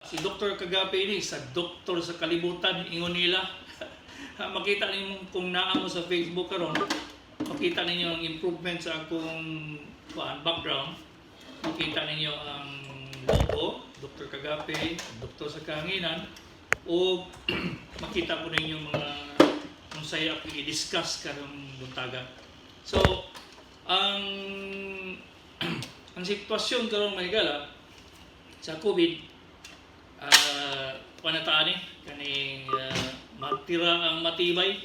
Si Dr. Kagape ini, sa doktor sa kalibutan, ingon nila. Makita ninyo kung naa mo sa Facebook karon, makita ninyo ang improvement sa akong background. Makita ninyo ang logo, Dr. Kagape, doktor sa kahanginan, o makita po ninyo mga kung saya ako i-discuss karong buntaga. So, ang ang sitwasyon karon may gala sa COVID, panataan kani magtira ang matibay.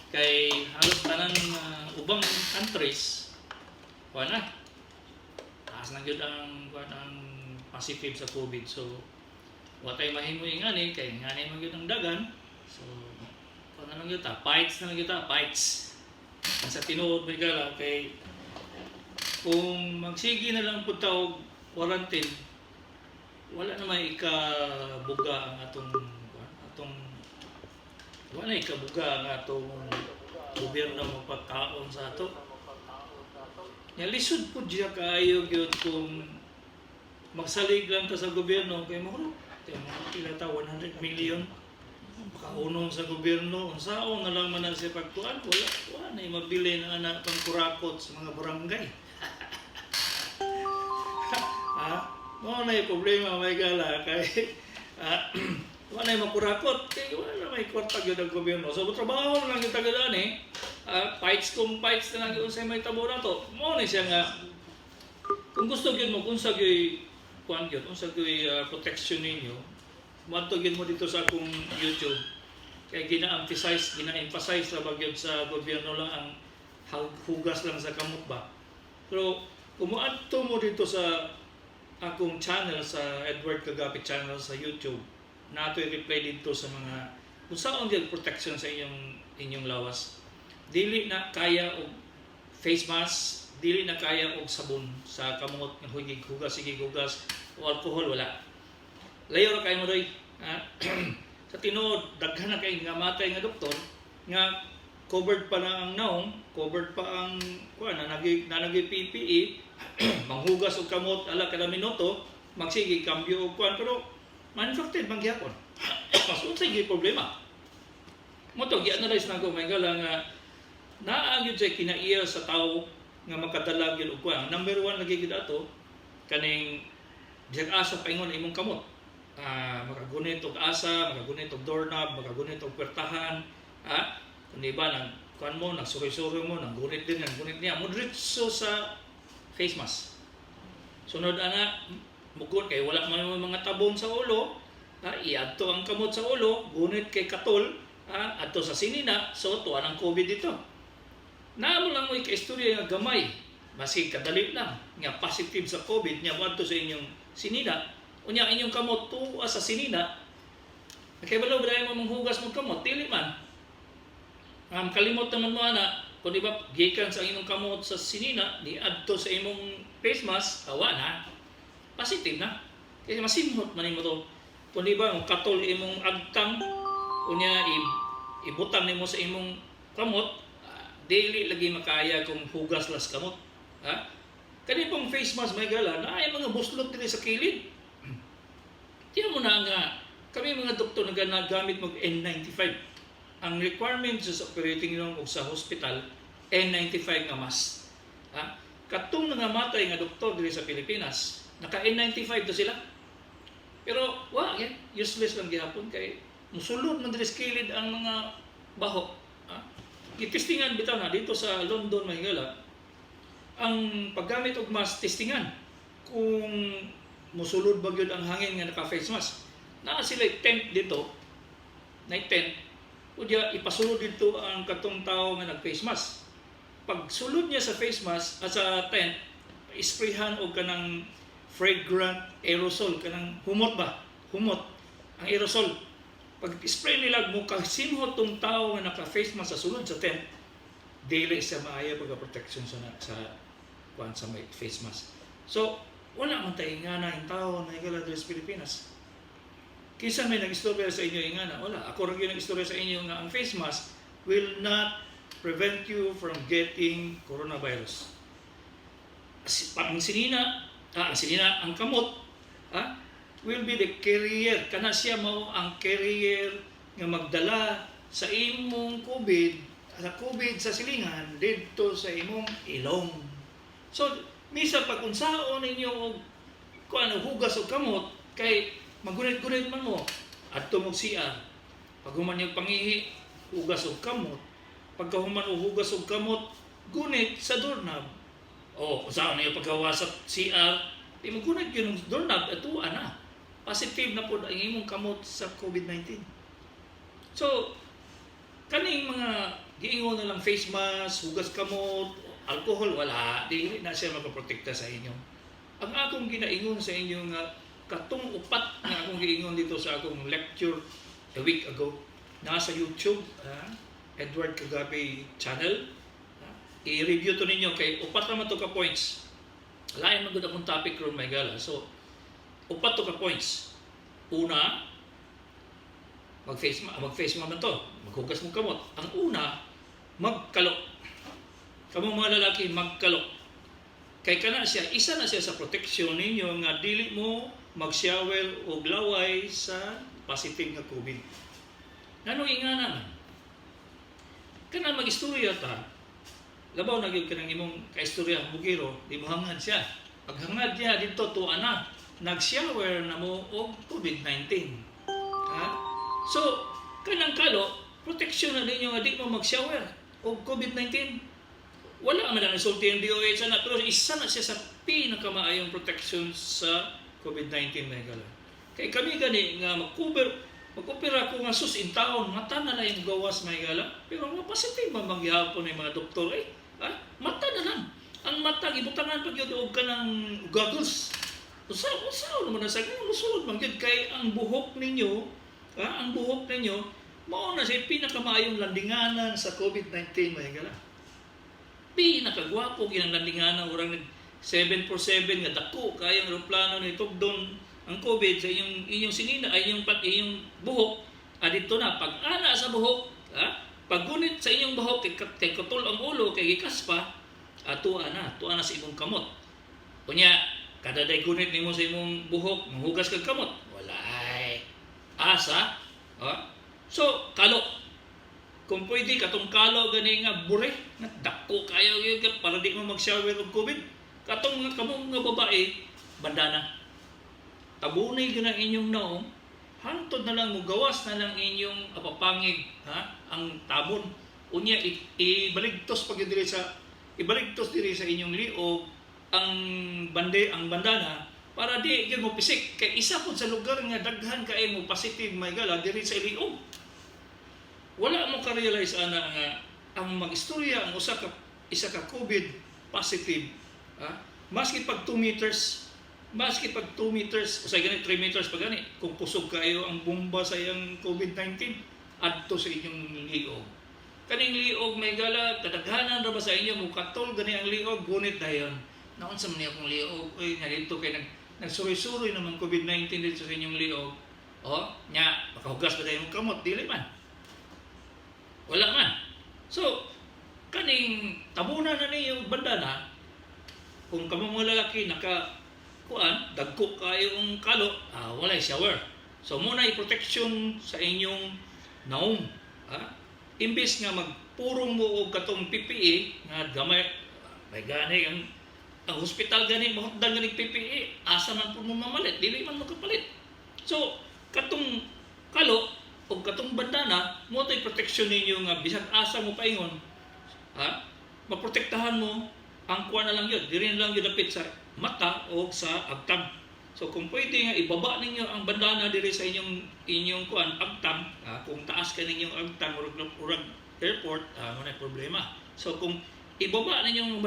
Kay halos tanan ubang countries wala taas na gyud ang positive sa COVID. So watay mahimoy ngani kay ngani man gyud ang dagan. So kung ano gyud ta fights na gyud ta fights sa tinuod may gala kay kung magsigi na lang pud ta og quarantine, wala na may ikabuga ang atong wala na ikabuga ang atong gobyerno magpagkaon sa ato. Nya lisod po diya kaayo gyud kung magsalig lang ta sa gobyerno kay mo pila ta 100 million makaunon sa gobyerno unsaon na lang man ang siya pagkuan, wala na mabili ng anak pang kurakot sa mga barangay. Wala na yung problema may gala kay wala na yung makurakot kay wala na may kwarta yun ang gobyerno. So trabaho na lang yung tagadaan fights na lang yun sa may tabo na to. Mo na siya nga kung gusto yun mo, kung sa yun kuhan yun, kung sa yun protection ninyo, matugin mo dito sa akong YouTube kaya gina-emphasize na bagyod sa gobyerno lang ang hugas lang sa kamot ba. Pero kung muadto mo dito sa akong channel sa Edward Kagape channel sa YouTube, nato i-replay dito sa mga kung saan ang protection sa inyong lawas. Dili na kaya og face mask, dili na kaya og sabon sa kamot ng hugas o alcohol, wala. Layo ra kay mo doy. Sa tinuod daghan na kay nga matay nga doktor nga covered pa na ang naong, covered pa ang kuan na nagi PPE, manghugas og kamot ala kada minuto, magsige kambyo og kuan pero manufactured man gyapon. Mas unsay gyud problema. Mo to gi-analyze na ko may gala nga naa gyud sa kinaiya sa tawo nga makadala gyud og kuan. Number 1 lagi gyud ato kaning bisag asa paingon imong kamot. Makagunit og asa, makagunit og doorknob, makagunit og kwartahan, kundi ba nang kuan mo, nagsuroy-suroy mo, nang gunit niya, mo diretso sa face mask. Sunod ana, mugon kay wala man mga tabon sa ulo, iadto ang kamot sa ulo, gunit kay katol, adto sa sinina, so tuwa ng COVID dito. Naamo lang mo ika-istorya nga gamay, basi kadali lang, nga positive sa COVID, nya adto sa inyong sinina, unya inyong kamot tuwa sa sinina, kay balaw ba mo manghugas mo kamot, dili man. Kalimot naman mo ana, kung di ba gikan sa inyong kamot sa sinina, ni adto sa imong face mask, awa na, positive na. Kasi masimhot man mo to. Kung di ba, katol imong agtang, unya ibutang nimo sa imong kamot, daily lagi makaya kung hugas las kamot. Kani pong face mask may gala, na ay mga buslot dili sa kilid. Tiyan mo na nga, kami mga doktor na nagamit mag N95. Ang requirements sa operating room o sa hospital, N95 nga mask. Katong nangamatay nga doktor dili sa Pilipinas, naka N95 to sila. Pero useless lang gihapon kay musulod man dili sa kilid ang mga baho. Gitestingan bitaw na dito sa London mahigala. Ang paggamit og mask testingan kung musulod ba gyud ang hangin nga naka face mask. Naa sila tent dito. Night tent. Udya ipasulod dito ang katong tao nga nag face mask. Pag sulod niya sa face mask at sa tent, isprayhan og kanang fragrant aerosol kanang humot ba? Humot ang aerosol. Pag spray nila mo kasimhot tong tao nga naka face mask sa sulod sa tent, dili sa maayo pagka protection sa may face mask. So wala man tayo ingana yung tao na higala sa Pilipinas. Kisa may nag-istorya sa inyo ingana, wala. Ako rin yung nag-istorya sa inyo nga ang face mask will not prevent you from getting coronavirus. Ang sinina, ang kamot, will be the carrier. Kana siya mao ang carrier nga magdala sa imong COVID sa silingan dito sa imong ilong. So, misa pag unsaon ninyo og kuan hugas og kamot kay magunit-gunit man mo adto mo siya. Pag human yung pangihi, hugas og kamot. Pagka human og hugas og kamot, gunit sa doorknob. O, saan na yung paggawa sa CR, di mo gunit yung doorknob, ito, positive na po ang imong kamot sa COVID-19. So, kaning mga giingon na lang face mask, hugas kamot, alcohol, wala, di na siya makaprotekta sa inyo. Ang akong ginaingon sa inyo nga, katong upat na akong giingon dito sa akong lecture a week ago, nasa YouTube, Edward Kagabe channel. I-review to ninyo kay upat naman to ka points. Lain man gud akong topic ron may gala. So, upat to ka points. Una, mag-face man to. Maghugas mo kamot. Ang una, magkalok. Kamong mga lalaki, magkalok. Kay kana siya, isa na siya sa proteksyon ninyo nga dili mo mag-shower o laway sa positive nga COVID. Nanong ingana man? Kana mag-istorya ta, labaw na gyud kanang imong kaistorya bugiro, di mo hangad siya. Pag hangad niya dito tuwa na, nag-shower na mo og COVID-19. So, kanang kalo, proteksyon na ninyo nga di mo mag-shower og COVID-19. Wala man ang resulti ng DOH na, pero isa na siya sa pinakamaayong proteksyon sa COVID-19 na gala. Kay kami gani nga mag-opera ko nga sus in taon, mata na lang yung gawas may gala. Pero mga positive man mangyahapon ng mga doktor, mata na lang. Ang mata, ibutangan pag yun og ka ng goggles. Usaw naman na sa ganyan, musulod man yun. Kay ang buhok ninyo, mao na siya pinakamaayong landinganan sa COVID-19 may gala. Pinakagwapo ginang landinganan, orang 747 nga dako, kayang aeroplano ni tugdon ang COVID sa inyong sinina ay inyong buhok. Dito na pag-ana sa buhok, paggunit sa inyong buhok kay kutol ang ulo kay gikaspa, tuwa na sa imong kamot. Kunya kada day gunit nimo sa imong buhok, manghugas kag kamot. Walay. Asa? So, kalo. Kung pwede katong kalo gani nga bure, nga dako kayo gyud para di mo mag-shower og COVID. Katong kamong nga babae, bandana. Tabunay gyud ang inyong naong, hantod na lang mo gawas na lang inyong apapangig, ang tabon. Unya ibaligtos pag diri sa inyong liog ang bandana para di gyud mo pisik kay isa pud sa lugar nga daghan kay mo positive may gala diri sa liog. Wala mo ka-realize nga ang mag-istorya ang isa ka COVID positive, maski pag 2 meters, usay gani 3 meters pag gani, kung pusog kayo ang bomba sa iyang COVID-19 adto sa inyong liog. Kaning liog may gala, kadaghanan ra ba sa inyo mo katol gani ang liog, gunit dayon. Naon sa man akong liog, nga dito kay nagsuroy-suroy naman COVID-19 dito sa inyong liog. Nya makahugas ba dayon ng kamot, dili man. Wala man. So, kaning tabunan na niyo bandana, kung kamo mga lalaki dagko kayong kalo, walay shower. So, muna i-protection sa inyong naong. Imbis nga magpurong mo og katong PPE, nga gamay, may gani, ang hospital gani, mahutdan gani PPE, asa man po mo mamalit, dili man makapalit. So, katong kalo, o katong bandana, mo tay proteksyon ninyo nga bisag asa mo paingon, maprotektahan mo ang kuha na lang yun. Diri na lang yun dapit sa mata o sa agtam. So kung pwede nga ibaba ninyo ang bandana diri sa inyong kuan agtam, kung taas ka ninyong agtam urag airport, wala problema. So kung ibaba ninyo ang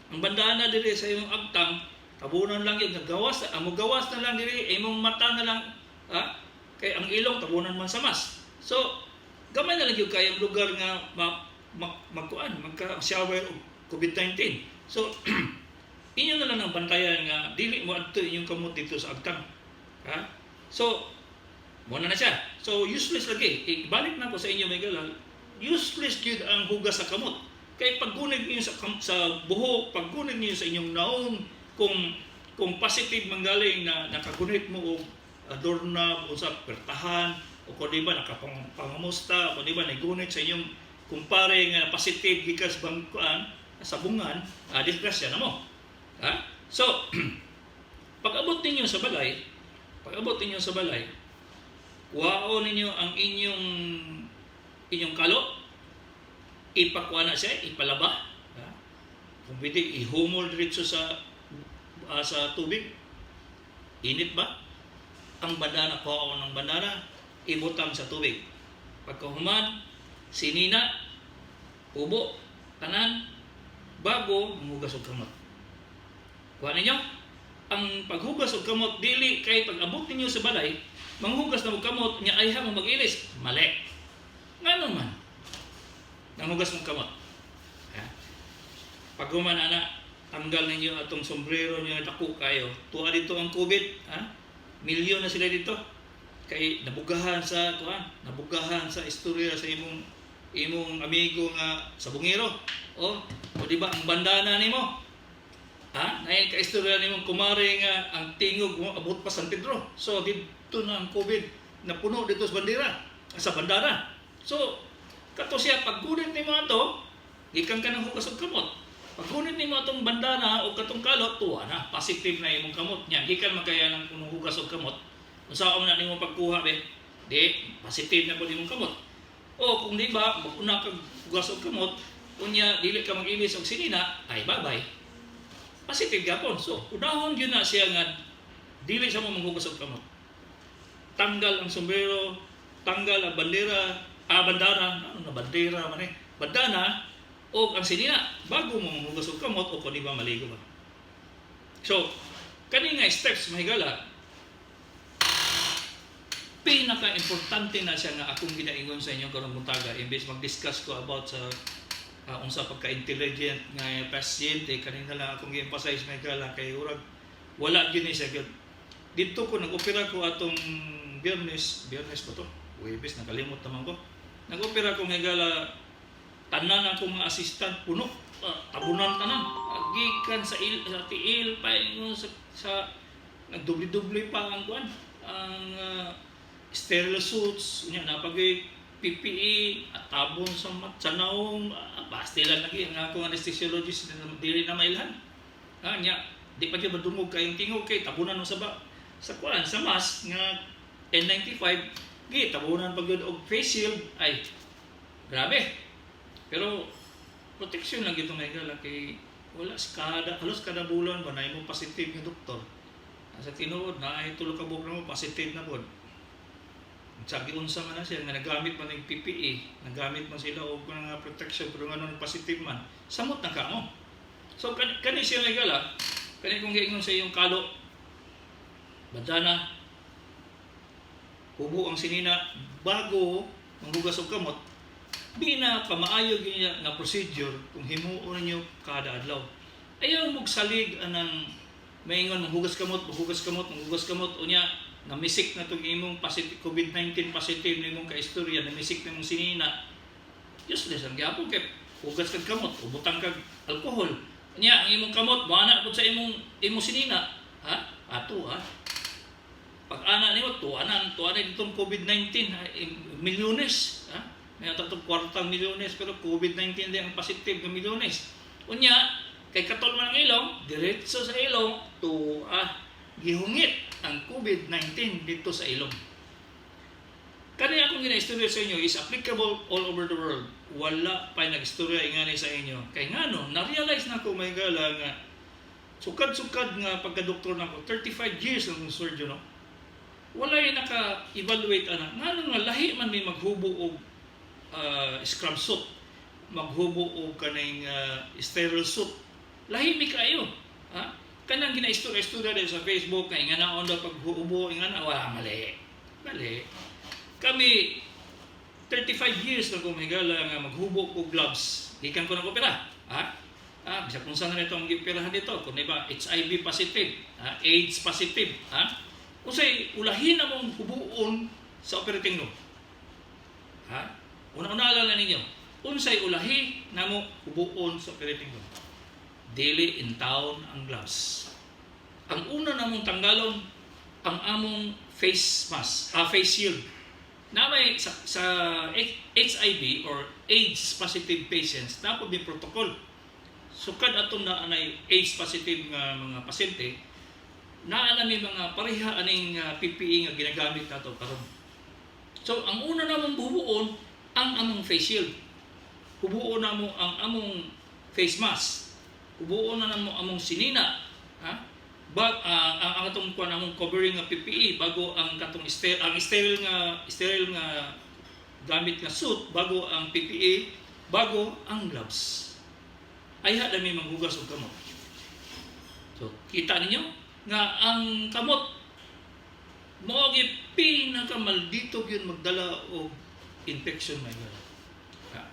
ang bandana diri sa inyong agtam, tabunan lang yun, gawas na lang diri, imong mata na lang, kay ang ilong tabunan man sa mas. So gamay na lang yung kayang lugar nga magka-shower o COVID-19. So inyo na lang ang bantayan nga dili mo adto inyong kamot dito sa agtang. So muna na siya. So useless lagi. Ibalik na ko sa inyo may galal. Useless gyud ang hugas sa kamot. Kay paggunit niyo sa buhok, paggunit niyo sa inyong naong, kung kung positive manggaling na nakagunit mo og doorknob o sa pertahan o kung di ba nakapangamusta o di ba nagunit sa inyong kumpare nga positive gikan sa bangkuan sa bungan, disgrasya na mo. So pag-abot ninyo sa balay, kuhaon ninyo ang inyong kalo, ipakuha na siya, ipalaba. Kung pwede, ihumol diretso sa tubig. Init ba? Ang bandana, kuhaon ng bandana, ibutang sa tubig. Pagkahuman, sinina, ubo, tanan, bago manghugas og kamot. Kuha ninyo, ang paghugas og kamot, dili kay pag-abot ninyo sa balay, manghugas na og kamot, niya ay mo mag-ilis. Mali. Nga naman, nanghugas mong kamot. Pag human tanggal ninyo atong sombrero niyo, dako kayo. Tuwa dito ang COVID, milyon na sila dito. Kay nabugahan sa istorya sa imong amigo nga sa bungiro. O di ba ang bandana nimo? Naay ka istorya nimong kumare nga ang tingog mo abot pa San Pedro. So dito na ang COVID na puno dito sa bandana. So kato siya paggunit nimo ato, gikan ka nang hugas og kamot. Paggunit nimo atong bandana o katong kalot, tuwa na, positive na imong kamot niya. Gikan makaya ng punong hugas og kamot. Unsaon na nimo pagkuha di positive na pud imong kamot. O kung di ba, maguna kag hugas og kamot, unya dili ka mag-ilis og sinina, ay bye-bye. Positive gapon. So, unahon gyud na siya nga dili sa mo manghugas og kamot. Tanggal ang sombrero, tanggal ang bandana, bandana, o ang sinina, bago mo manghugas og kamot o kung di ba maligo ba. So, kani nga steps mahigala, pinaka-importante na siya nga akong ginaingon sa inyo karong buntaga. Imbes mag-discuss ko about sa unsa pagka-intelligent nga pasyente, kanina lang akong i-emphasize mahigala kay urag wala gyud ni siya. Dito ko nag-opera ko atong Biyernes ba to? Huwebes, nakalimot naman ko. Nag-opera ko mahigala, tanan akong mga assistant puno, tabunan tanan, gikan sa tiil pa sa nagdubli-dubli pa ang kuan, ang sterile suits unya napagay PPE at tabon sa naong pastilan lagi ang akong anesthesiologist dili na mailhan. Nya di pa gyud madungog kayong tingog kay tabunan mo sa kuan sa mask nga N95 gi tabunan pag gyud og face shield ay grabe. Pero protection lang gito may gala kay wala halos kada bulan ba na mo positive nga doktor. Sa tinuod na ay tulo ka buok na mo positive na pod. Sabi unsa man na siya nga nagamit man ng PPE, nagamit man sila og mga protection pero nga positive man, samot na ka mo. So kani siya may gala, kani kung giingon sa iyong kalo, bandana, hubo ang sinina bago manghugas og kamot. Di na pamaayo niya nga procedure kung himuon niyo kada adlaw. Ayaw mong salig anang maingon manghugas kamot unya na misik na tong imong positive COVID-19 positive nimong kaistorya na misik nimong sinina. Useless ang gyapon kay hugas kag kamot, ubutang kag alcohol. Unya ang imong kamot baana pud sa imong sinina. Pag ana nimo tuanan itong COVID-19 milyones, may atong kwartang milyones pero COVID-19 din ang positive nga milyones. Unya kay katol man ang ilong, diretso sa ilong gihungit ang COVID-19 dito sa ilong. Kani akong ginaistorya sa inyo is applicable all over the world. Wala pa nag-istorya ingani sa inyo. Kay ngano, na-realize na ko may gala nga sukad-sukad nga pagka-doktor nako 35 years ang surgeon no. Wala naka-evaluate ngano nga lahi man may maghubo og scrub suit, maghubo o kanang sterile suit. Lahi mi kayo. Kanang ginaistorya din sa Facebook kay nga naon daw paghubo wala mali. Kami 35 years na kumigala nga maghubo og gloves. Gikan ko na opera. Bisag kung saan na ito ang operahan dito. Kung ba HIV positive, AIDS positive. Usay ulahin na mong hubuon sa operating room. Una-una alala ninyo, unsay ulahi na mo hubuon sa operating room. Dili in town ang gloves. ang una namong tanggalon ang among face mask, face shield. Na may sa HIV or AIDS positive patients, dapat may protocol. So kad aton na anay AIDS positive nga mga pasyente, naa na may mga pareha aning PPE nga ginagamit nato karon. So ang una namong bubuon ang among face shield. Hubuon na mo ang among face mask. Hubuon na namo among sinina, ha? Ang atong kuan among covering nga PPE bago ang katong sterile nga gamit nga suit, bago ang PPE, bago ang gloves. Ayha na may manghugas og kamot. So kita ninyo nga ang kamot mao gyud pinakamaldito gyud magdala og infection may gala.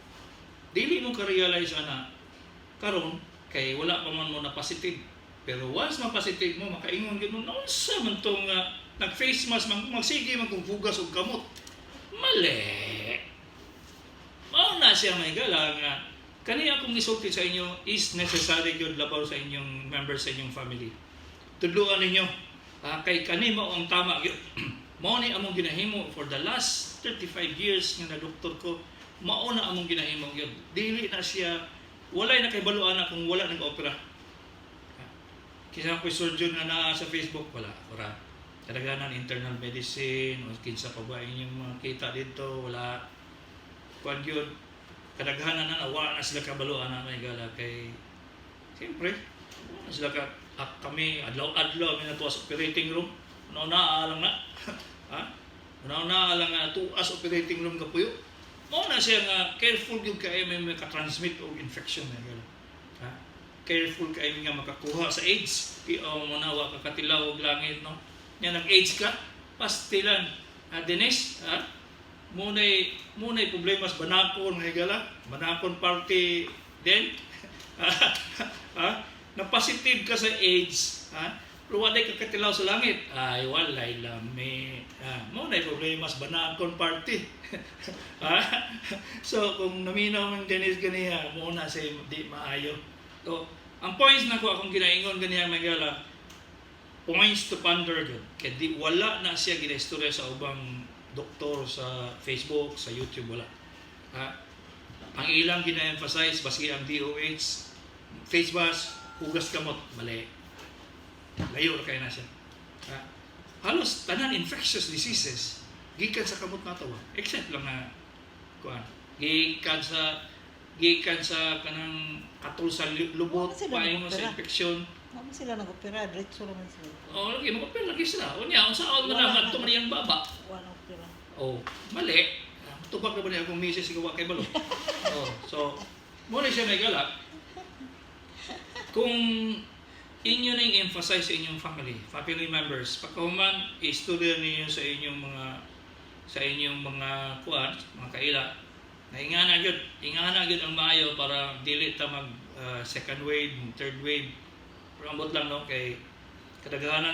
Dili mo ka-realize ana karon kay wala pa man mo na positive. Pero once ma-positive mo, makaingon gyud mo naunsa man tong nag-face mask magsige man kung hugas og kamot. Mali. Mao na siya may gala nga kani akong gisulti sa inyo is necessary gyud labaw sa inyong members sa inyong family. Tudloan ninyo kay kani mao ang tama gyud. Mao ni among ginahimo for the last 35 years nga na doktor ko. Mao na among ginahimo gyud. Dili na siya walay na kay baluan na kung wala nag-opera. Kisa ko surgeon nga na sa Facebook, wala. Kadaghanan internal medicine, o kinsa pa ba inyong mga kita dito, wala. Kuan yun, kadaghanan na wala na sila kabaluan na may gala kay, siyempre, wala na sila kami, adlaw, may natuwa sa operating room, una-una lang na, una-una lang na tuas operating room kapuyo. Mao na siya nga, careful yung kaya may makatransmit o infection na gala. Careful kayo nga makakuha sa AIDS. Manawa ka katilaw og langit, no? Nya nag-AIDS ka, pastilan. Dennis, munay problema sa banakon nga higala, banakon party din. Na positive ka sa AIDS, pero wala ka katilaw sa langit. Ay walay lami. Munay problema sa banakon party. So kung naminaw man Dennis ganiya, muna sa di maayo. So, ang points na ko akong ginaingon ganyan magala, points to ponder good. Kaya di wala na siya ginaistorya sa ubang doktor sa Facebook, sa YouTube, wala. Ang ilang gina-emphasize, baski ang DOH, face mask, hugas kamot, mali. Layo na kayo na siya. Halos tanan infectious diseases, gikan sa kamot na ito. Except lang na, gikan sa kanang katul sa lubot, paingon sa infeksyon. Mama sila nag-opera, diretso naman sila. Lagi, mag-opera lagi sila. Unya, saan na naman ito maniyang baba? Wala opera. Mali. Tubak na ba niya akong misis gawa kay Balo? So, muna siya may galak. Kung inyo na yung emphasize sa inyong family members, pagkahuman, istorya niyo sa inyong mga kuwan, mga kaila, na ingana gyud ang maayo para dili ta mag second wave, third wave. Pero ambot lang no kay kadaghanan